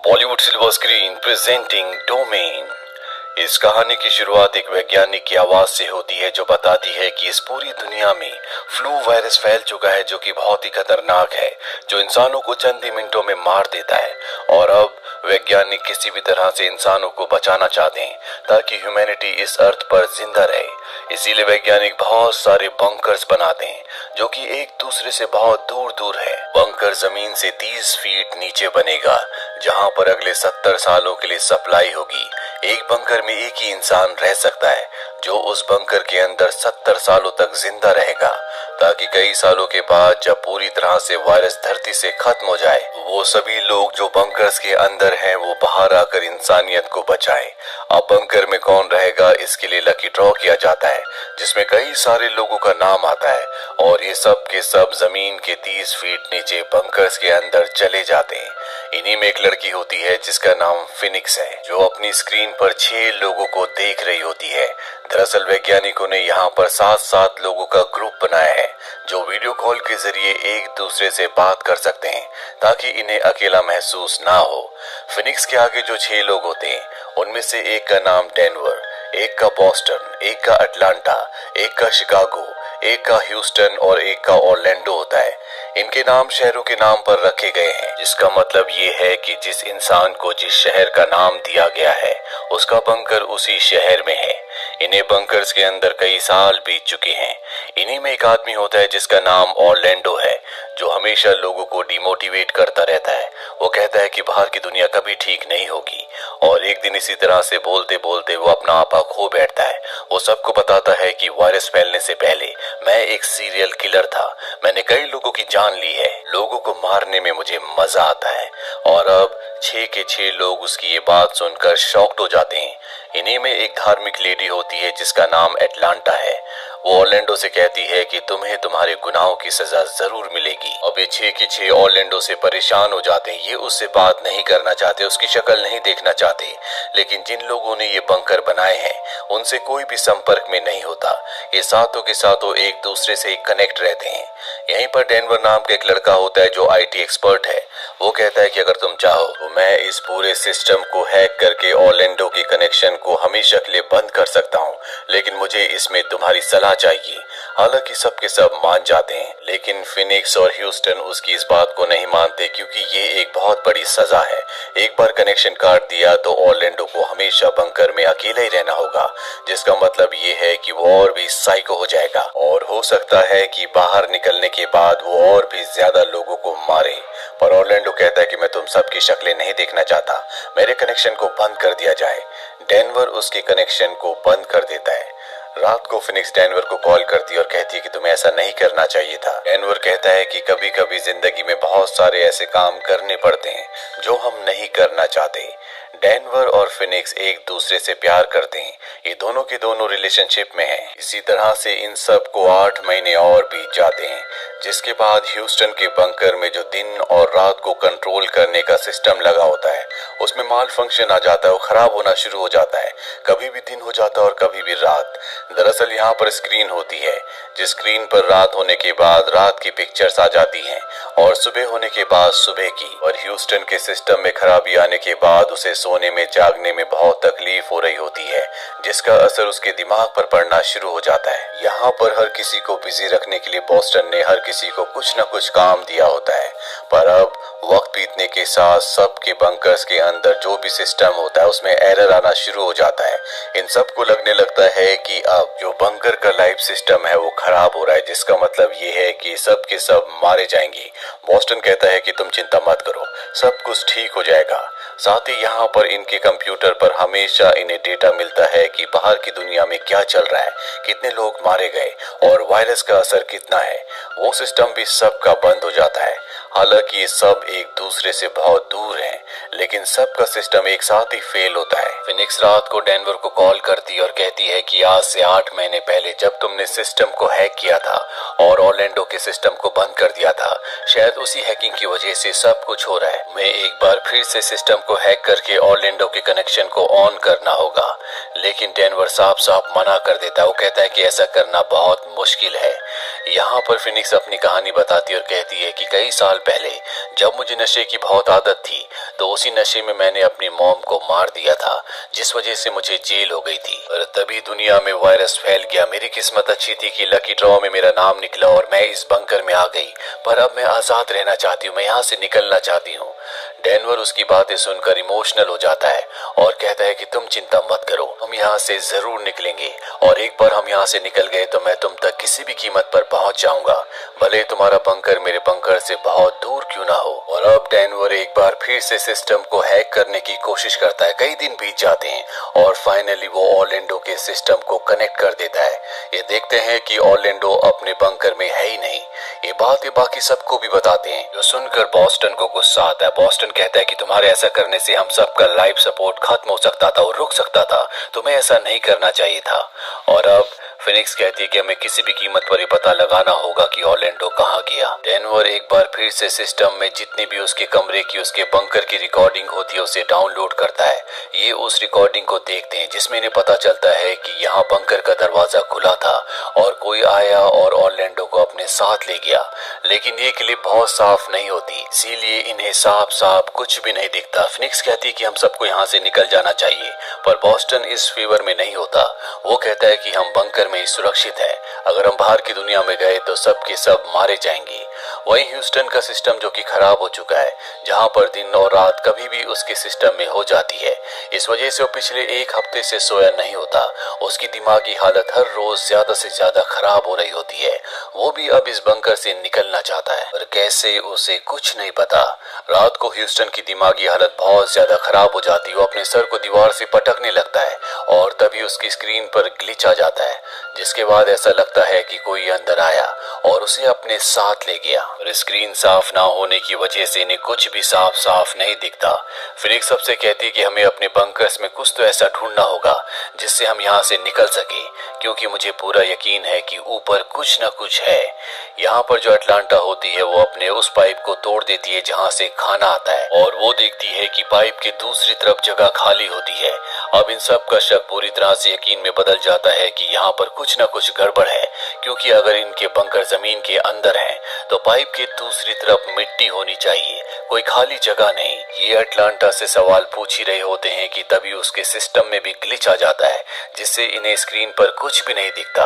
Bollywood silver screen presenting domain. इस कहानी की शुरुआत एक वैज्ञानिक की आवाज से होती है जो बताती है कि इस पूरी दुनिया में फ्लू वायरस फैल चुका है जो कि बहुत ही खतरनाक है, जो इंसानों को चंद ही मिनटों में मार देता है। और अब वैज्ञानिक किसी भी तरह से इंसानों को बचाना चाहते हैं ताकि ह्यूमैनिटी इस अर्थ पर जिंदा रहे। इसीलिए वैज्ञानिक बहुत सारे बंकर्स बनाते हैं जो कि एक दूसरे से बहुत दूर दूर है। बंकर जमीन से 30 फीट नीचे बनेगा जहां पर अगले 70 सालों के लिए सप्लाई होगी। एक बंकर में एक ही इंसान रह सकता है जो उस बंकर के अंदर 70 सालों तक जिंदा रहेगा, ताकि कई सालों के बाद जब पूरी तरह से वायरस धरती से खत्म हो जाए, वो सभी लोग जो बंकर्स के अंदर हैं वो बाहर आकर इंसानियत को बचाएं। अब बंकर में कौन रहेगा इसके लिए लकी ड्रॉ किया जाता है जिसमें कई सारे लोगों का नाम आता है और ये सब के सब जमीन के 30 फीट नीचे बंकर्स के अंदर चले जाते हैं। इन्हीं में एक लड़की होती है जिसका नाम फिनिक्स है जो अपनी स्क्रीन पर 6 लोगों को देख रही होती है। दरअसल वैज्ञानिकों ने यहाँ पर 7-7 लोगों का ग्रुप बनाया है जो वीडियो कॉल के जरिए एक दूसरे से बात कर सकते हैं ताकि इन्हें अकेला महसूस ना हो। फिनिक्स के आगे जो 6 लोग होते हैं उनमें से एक का नाम डेनवर, एक का बॉस्टन, एक का अटलांटा, एक का शिकागो, एक का ह्यूस्टन और एक का ऑरलैंडो होता है। इनके नाम शहरों के नाम पर रखे गए हैं जिसका मतलब ये है कि जिस इंसान को जिस शहर का नाम दिया गया है उसका बंकर उसी शहर में है। इन्हें बंकर्स के अंदर कई साल बीत चुके हैं। इन्हीं में एक आदमी होता है जिसका नाम ऑरलैंडो है जो हमेशा लोगों को डिमोटिवेट करता रहता है। वो कहता है कि बाहर की दुनिया कभी ठीक नहीं होगी और एक दिन इसी तरह से बोलते बोलते वो अपना आपा खो बैठता है। वो सबको बताता है कि वायरस फैलने से पहले मैं एक सीरियल किलर था, मैंने कई लोगों की जान ली है, लोगों को मारने में मुझे मजा आता है। और अब 6 के 6 लोग उसकी ये बात सुनकर शॉक्ड हो जाते हैं। इन्हीं में एक धार्मिक लेडी होती है जिसका नाम एटलांटा है। वो ऑरलैंडो से कहती है कि तुम्हें तुम्हारे गुनाहों की सजा जरूर मिलेगी। अब ये 6 के 6 ऑरलैंडो से परेशान हो जाते हैं। ये उससे बात नहीं करना चाहते, उसकी शक्ल नहीं देखना चाहते, लेकिन जिन लोगों ने ये बंकर बनाए हैं उनसे कोई भी संपर्क में नहीं होता। ये सातों के सातों एक दूसरे से कनेक्ट रहते हैं। यहीं पर डेनवर नाम का एक लड़का होता है जो IT एक्सपर्ट है। वो कहता है कि अगर तुम चाहो तो मैं इस पूरे सिस्टम को हैक करके ऑरलैंडो के कनेक्शन को हमेशा के लिए बंद कर सकता हूँ, लेकिन मुझे इसमें तुम्हारी सलाह चाहिए। हालांकि सबके सब मान जाते हैं, लेकिन फिनिक्स और ह्यूस्टन उसकी इस बात को नहीं मानते क्योंकि ये एक बहुत बड़ी सजा है। एक बार कनेक्शन काट दिया तो ऑरलैंडो को हमेशा बंकर में अकेले ही रहना होगा, जिसका मतलब ये है कि वो और भी साइको हो जाएगा और हो सकता है कि बाहर निकलने के बाद वो और भी ज्यादा लोगों को मारे। पर ऑरलैंडो कहता है कि मैं तुम सबकी शक्लें नहीं देखना चाहता, मेरे कनेक्शन को बंद कर दिया जाए। डेनवर उसके कनेक्शन को बंद कर देता है। रात को फिनिक्स डेनवर को कॉल करती है और कहती है कि तुम्हें ऐसा नहीं करना चाहिए था। डेनवर कहता है कि कभी कभी जिंदगी में बहुत सारे ऐसे काम करने पड़ते हैं जो हम नहीं करना चाहते। डेनवर और फिनिक्स एक दूसरे से प्यार करते हैं, ये दोनों के दोनों रिलेशनशिप में हैं। इसी तरह से इन सब को 8 महीने और बीत जाते हैं, जिसके बाद ह्यूस्टन के बंकर में जो दिन और रात को कंट्रोल करने का सिस्टम लगा होता है उसमें माल फंक्शन आ जाता है, वो खराब होना शुरू हो जाता है। कभी भी दिन हो जाता है और कभी भी रात। दरअसल यहाँ पर स्क्रीन होती है जिस स्क्रीन पर रात होने के बाद रात की पिक्चर्स आ जाती हैं और सुबह होने के बाद सुबह की। और ह्यूस्टन के सिस्टम में खराबी आने के बाद उसे सोने में जागने में बहुत तकलीफ हो रही होती है, जिसका असर उसके दिमाग पर पड़ना शुरू हो जाता है। यहाँ पर हर किसी को बिजी रखने के लिए बॉस्टन ने हर किसी को कुछ न कुछ काम दिया होता है, पर अब वक्त बीतने के साथ सबके बंकर्स के अंदर जो भी सिस्टम होता है उसमें एरर आना शुरू हो जाता है। इन सबको लगने लगता है कि अब जो बंकर का लाइफ सिस्टम है वो खराब हो रहा है, जिसका मतलब ये है कि सब के सब मारे जाएंगे। बॉस्टन कहता है कि तुम चिंता मत करो, सब कुछ ठीक हो जाएगा। साथ ही यहाँ पर इनके कंप्यूटर पर हमेशा इन्हें डेटा मिलता है कि बाहर की दुनिया में क्या चल रहा है, कितने लोग मारे गए और वायरस का असर कितना है। वो सिस्टम भी सबका बंद हो जाता है। हालांकि ये सब एक दूसरे से बहुत दूर हैं, लेकिन सबका सिस्टम एक साथ ही फेल होता है। फिनिक्स रात को डेनवर को कॉल करती और कहती है कि आज से 8 महीने पहले जब तुमने सिस्टम को हैक किया था और ऑरलैंडो के सिस्टम को बंद कर दिया था, शायद उसी हैकिंग की वजह से सब कुछ हो रहा है। मैं एक बार फिर से सिस्टम को हैक करके ऑरलैंडो के कनेक्शन को ऑन करना होगा, लेकिन डेनवर साफ साफ मना कर देता है। वो कहता है कि ऐसा करना बहुत मुश्किल है। यहाँ पर फिनिक्स अपनी कहानी बताती और कहती है कि कई साल पहले जब मुझे नशे की बहुत आदत थी तो उसी नशे में मैंने अपनी मॉम को मार दिया था, जिस वजह से मुझे जेल हो गई थी। और तभी दुनिया में वायरस फैल गया। मेरी किस्मत अच्छी थी कि लकी ड्रॉ में मेरा नाम निकला और मैं इस बंकर में आ गई, पर अब मैं आजाद रहना चाहती हूँ, मैं यहाँ से निकलना चाहती हूँ। डेनवर उसकी बातें सुनकर इमोशनल हो जाता है और कहता है कि तुम चिंता मत करो, हम यहाँ से जरूर निकलेंगे, और एक बार हम यहाँ से निकल गए तो मैं तुम तक किसी भी कीमत पर पहुंच जाऊंगा, भले तुम्हारा बंकर मेरे बंकर से बहुत दूर क्यों ना हो। और अब डेनवर एक बार फिर से सिस्टम को हैक करने की कोशिश करता है। कई दिन बीत जाते हैं और फाइनली वो ऑर्लैंडो के सिस्टम को कनेक्ट कर देता है। ये देखते हैं कि ऑर्लैंडो अपने बंकर में है ही नहीं। ये बातें बाकी सबको भी बताते हैं, जो सुनकर बॉस्टन को गुस्सा आता है। बॉस्टन कहता है कि तुम्हारे ऐसा करने से हम सबका लाइफ सपोर्ट खत्म हो सकता था और रुक सकता था, तुम्हें ऐसा नहीं करना चाहिए था। और अब फिनिक्स कहती है कि हमें किसी भी कीमत पर ये पता लगाना होगा कि ऑर्लैंडो कहाँ गया। डेनवर एक बार फिर से सिस्टम में जितनी भी उसके कमरे की, उसके बंकर की रिकॉर्डिंग होती है उसे डाउनलोड करता है। ये उस रिकॉर्डिंग को देखते हैं जिसमें इन्हें पता चलता है कि यहाँ बंकर का दरवाजा खुला था और कोई आया और ऑर्लैंडो को अपने साथ ले गया। लेकिन ये क्लिप बहुत साफ नहीं होती, इसीलिए इन्हें साफ साफ कुछ भी नहीं दिखता। फिनिक्स कहती है कि हम सबको यहाँ से निकल जाना चाहिए, पर बॉस्टन इस फेवर में नहीं होता। वो कहता है कि हम बंकर में ही सुरक्षित है, अगर हम बाहर की दुनिया में गए तो सब के सब मारे जाएंगे। वहीं ह्यूस्टन का सिस्टम जो कि खराब हो चुका है, जहां पर दिन और रात कभी भी उसके सिस्टम में हो जाती है, इस वजह से वो पिछले एक हफ्ते से सोया नहीं होता। उसकी दिमागी हालत हर रोज ज्यादा से ज्यादा खराब हो रही होती है। वो भी अब इस बंकर से निकलना चाहता है, पर कैसे उसे कुछ नहीं पता। रात को ह्यूस्टन की दिमागी हालत बहुत ज्यादा खराब हो जाती है। वो अपने सर को दीवार से पटकने लगता है और तभी उसकी स्क्रीन पर ग्लिच आ जाता है, जिसके बाद ऐसा लगता है कि कोई अंदर आया और उसे अपने साथ ले गया। और स्क्रीन साफ ना होने की वजह से इन्हें कुछ भी साफ साफ नहीं दिखता। फिनिक्स सबसे कहती है कि हमें अपने बंकर्स में कुछ तो ऐसा ढूंढना होगा जिससे हम यहाँ से निकल सके, क्योंकि मुझे पूरा यकीन है कि ऊपर कुछ न कुछ है। यहाँ पर जो अटलांटा होती है वो अपने उस पाइप को तोड़ देती है जहाँ से खाना आता है, और वो देखती है कि पाइप के दूसरी तरफ जगह खाली होती है। अब इन सब का शक पूरी तरह से यकीन में बदल जाता है कि यहाँ पर कुछ न कुछ गड़बड़ है, क्योंकि अगर इनके बंकर जमीन के अंदर हैं, तो पाइप के दूसरी तरफ मिट्टी होनी चाहिए, कोई खाली जगह नहीं। ये अटलांटा से सवाल पूछ ही रहे होते हैं कि तभी उसके सिस्टम में भी ग्लिच आ जाता है, जिससे इन्हें स्क्रीन पर कुछ भी नहीं दिखता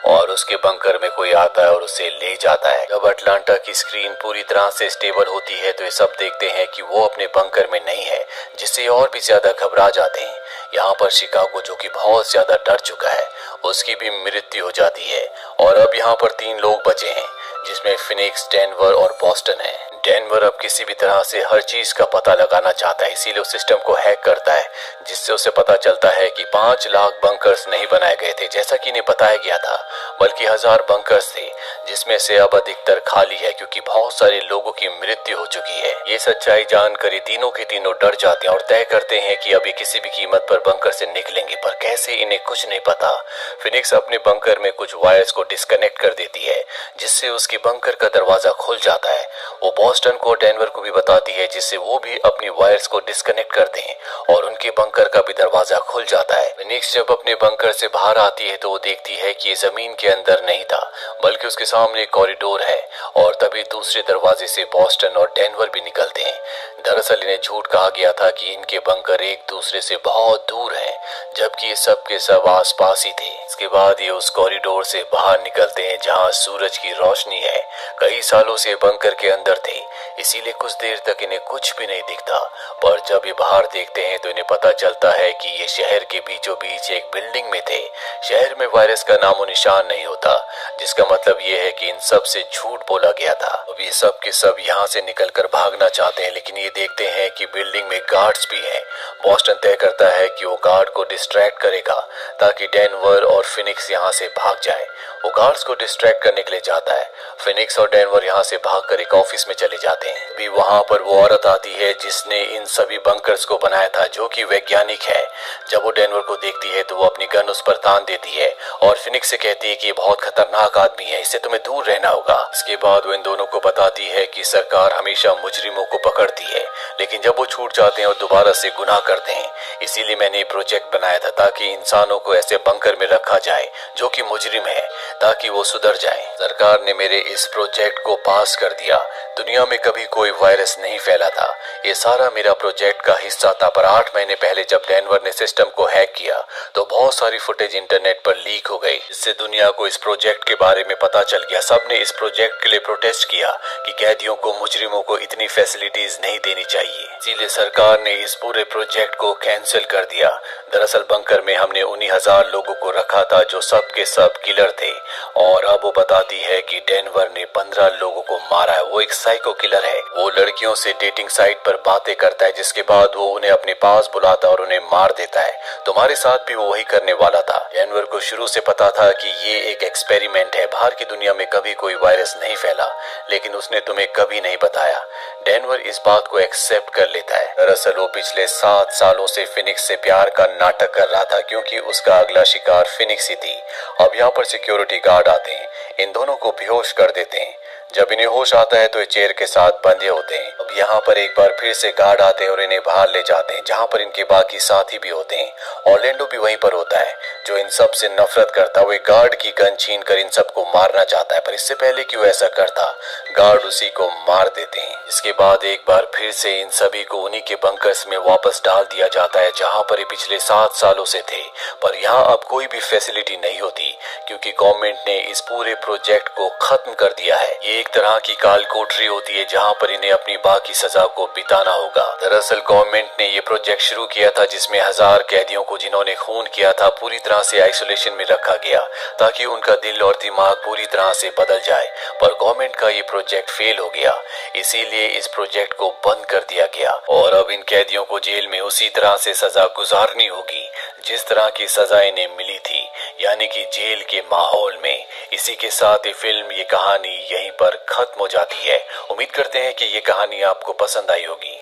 और उसके बंकर में कोई आता है और उसे ले जाता है। जब अटलांटा की स्क्रीन पूरी तरह से स्टेबल होती है तो ये सब देखते हैं कि वो अपने बंकर में नहीं है, जिससे और भी ज्यादा घबरा जाते हैं। यहाँ पर शिकागो, जो कि बहुत ज्यादा डर चुका है, उसकी भी मृत्यु हो जाती है। और अब यहाँ पर 3 लोग बचे हैं, जिसमें फिनिक्स, डेनवर और बॉस्टन है। डेनवर अब किसी भी तरह से हर चीज का पता लगाना चाहता है, इसीलिए उस सिस्टम को हैक करता है, जिससे उसे पता चलता है कि 5 लाख बंकर्स नहीं बनाए गए थे जैसा कि इन्हें बताया गया था, बल्कि 1000 बंकर्स थे, जिसमें से अब अधिकतर खाली है क्योंकि बहुत सारे लोगों की मृत्यु हो चुकी है। ये सच्चाई जानकर ये तीनों के तीनों डर जाते हैं और तय करते हैं कि अभी किसी भी कीमत पर बंकर से निकलेंगे, पर कैसे इन्हें कुछ नहीं पता। फिनिक्स अपने बंकर में कुछ वायर्स को डिस्कनेक्ट कर देती है, जिससे उसके बंकर का दरवाजा खुल जाता है। वो बॉस्टन को, डेनवर को भी बताती है, जिससे वो भी अपनी वायर्स को डिस्कनेक्ट करते हैं और उनके बंकर का भी दरवाजा खुल जाता है। फिनिक्स जब अपने बंकर से बाहर आती है तो वो देखती है कि ये जमीन के अंदर नहीं था, बल्कि उसके सामने एक कॉरिडोर है, और तभी दूसरे दरवाजे से बॉस्टन और डेनवर भी निकलते हैं। दरअसल इन्हें झूठ कहा गया था कि इनके बंकर एक दूसरे से बहुत दूर हैं, जबकि ये सब के सब आस पास ही थे। इसके बाद ये उस कॉरिडोर से बाहर निकलते हैं जहाँ सूरज की रोशनी है। कई सालों से बंकर के अंदर थे, इसीलिए कुछ देर तक इन्हें कुछ भी नहीं दिखता, पर जब ये बाहर देखते हैं तो इन्हें पता चलता है कि ये शहर के बीचों बीच एक बिल्डिंग में थे। शहर में वायरस का नामो निशान नहीं होता, जिसका मतलब ये है कि इन सब से झूठ बोला गया था। अब ये सब के सब यहाँ से निकलकर भागना चाहते हैं, लेकिन ये देखते हैं कि बिल्डिंग में गार्ड्स भी हैं। बॉस्टन तय करता है कि वो गार्ड को डिस्ट्रैक्ट करेगा ताकि डेनवर और फिनिक्स यहाँ से भाग जाए। वो गार्ड्स को डिस्ट्रैक्ट करने के लिए जाता है। फिनिक्स और डेनवर यहाँ से भागकर एक ऑफिस में चले जाते हैं। अभी वहाँ पर वो औरत आती है जिसने इन सभी बंकर्स को बनाया था, जो कि वैज्ञानिक है। जब वो डेनवर को देखती है तो वो अपनी गन उस पर तान देती है और फिनिक्स से कहती है कि ये बहुत खतरनाक आदमी है, इससे तुम्हें दूर रहना होगा। इसके बाद वो इन दोनों को बताती है कि सरकार हमेशा मुजरिमों को पकड़ती है, लेकिन जब वो छूट जाते हैं और दोबारा से गुनाह करते हैं, इसीलिए मैंने ये प्रोजेक्ट बनाया था ताकि इंसानों को ऐसे बंकर में रखा जाए जो कि मुजरिम है, ताकि वो सुधर जाए। सरकार ने मेरे इस प्रोजेक्ट को पास कर दिया। दुनिया में कभी कोई वायरस नहीं फैला था। ये सारा मेरा प्रोजेक्ट का हिस्सा था। पर 8 महीने पहले जब डेनवर ने सिस्टम को हैक किया तो बहुत सारी फुटेज इंटरनेट पर लीक हो गई, जिससे दुनिया को इस प्रोजेक्ट के बारे में पता चल गया। सबने इस प्रोजेक्ट के लिए प्रोटेस्ट किया कि कैदियों को, मुजरिमों को इतनी फैसिलिटीज नहीं देनी चाहिए। इसीलिए सरकार ने इस पूरे प्रोजेक्ट को कैंसिल कर दिया। दरअसल बंकर में हमने उन्हीं 1000 लोगों को रखा था जो सब के सब किलर थे, और अब वो बताती है कि डेनवर ने 15 लोगों को मारा है। वो एक साइको किलर है। वो लड़कियों से डेटिंग साइट पर बातें करता है, जिसके बाद वो उन्हें अपने पास बुलाता और उन्हें मार देता है। तुम्हारे साथ भी वो वही करने वाला था। डेनवर को शुरू से पता था कि ये एक एक्सपेरिमेंट है। बाहर की दुनिया में कभी कोई वायरस नहीं फैला, लेकिन उसने तुम्हें कभी नहीं बताया। डेनवर इस बात को एक्सेप्ट कर लेता है। दरअसल वो पिछले 7 सालों से फिनिक्स से प्यार का नाटक कर रहा था, क्योंकि उसका अगला शिकार फिनिक्स ही थी। अब यहाँ पर सिक्योरिटी गार्ड आते हैं, इन दोनों को बेहोश कर देते हैं। जब इन्हें होश आता है तो ये चेयर के साथ बंधे होते हैं। अब यहाँ पर एक बार फिर से गार्ड आते हैं और इन्हें बाहर ले जाते हैं, जहाँ पर इनके बाकी साथी भी होते हैं। ऑर्लैंडो भी वहीं पर होता है, जो इन सब से नफरत करता है। वो गार्ड की गन छीन कर इन सबको मारना चाहता है, पर इससे पहले कि वो ऐसा करता, गार्ड उसी को मार देते हैं। इसके बाद एक बार फिर से इन सभी को उन्हीं के बंकर्स में वापस डाल दिया जाता है, जहाँ पर ये पिछले 7 सालों से थे। पर यहाँ अब कोई भी फैसिलिटी नहीं होती, क्योंकि गवर्नमेंट ने इस पूरे प्रोजेक्ट को खत्म कर दिया है। ये एक तरह की काल कोठरी होती है, जहाँ पर इन्हें अपनी बाकी सजा को बिताना होगा। दरअसल गवर्नमेंट ने ये प्रोजेक्ट शुरू किया था, जिसमें 1000 कैदियों को, जिन्होंने खून किया था, पूरी तरह से आइसोलेशन में रखा गया, ताकि उनका दिल और दिमाग पूरी तरह से बदल जाए। पर गवर्नमेंट का ये प्रोजेक्ट फेल हो गया, इसीलिए इस प्रोजेक्ट को बंद कर दिया गया। और अब इन कैदियों को जेल में उसी तरह से सजा गुजारनी होगी जिस तरह की सजा इन्हें मिली थी, यानी कि जेल के माहौल में। इसी के साथ ये फिल्म, ये कहानी यहीं पर खत्म हो जाती है। उम्मीद करते हैं कि ये कहानी आपको पसंद आई होगी।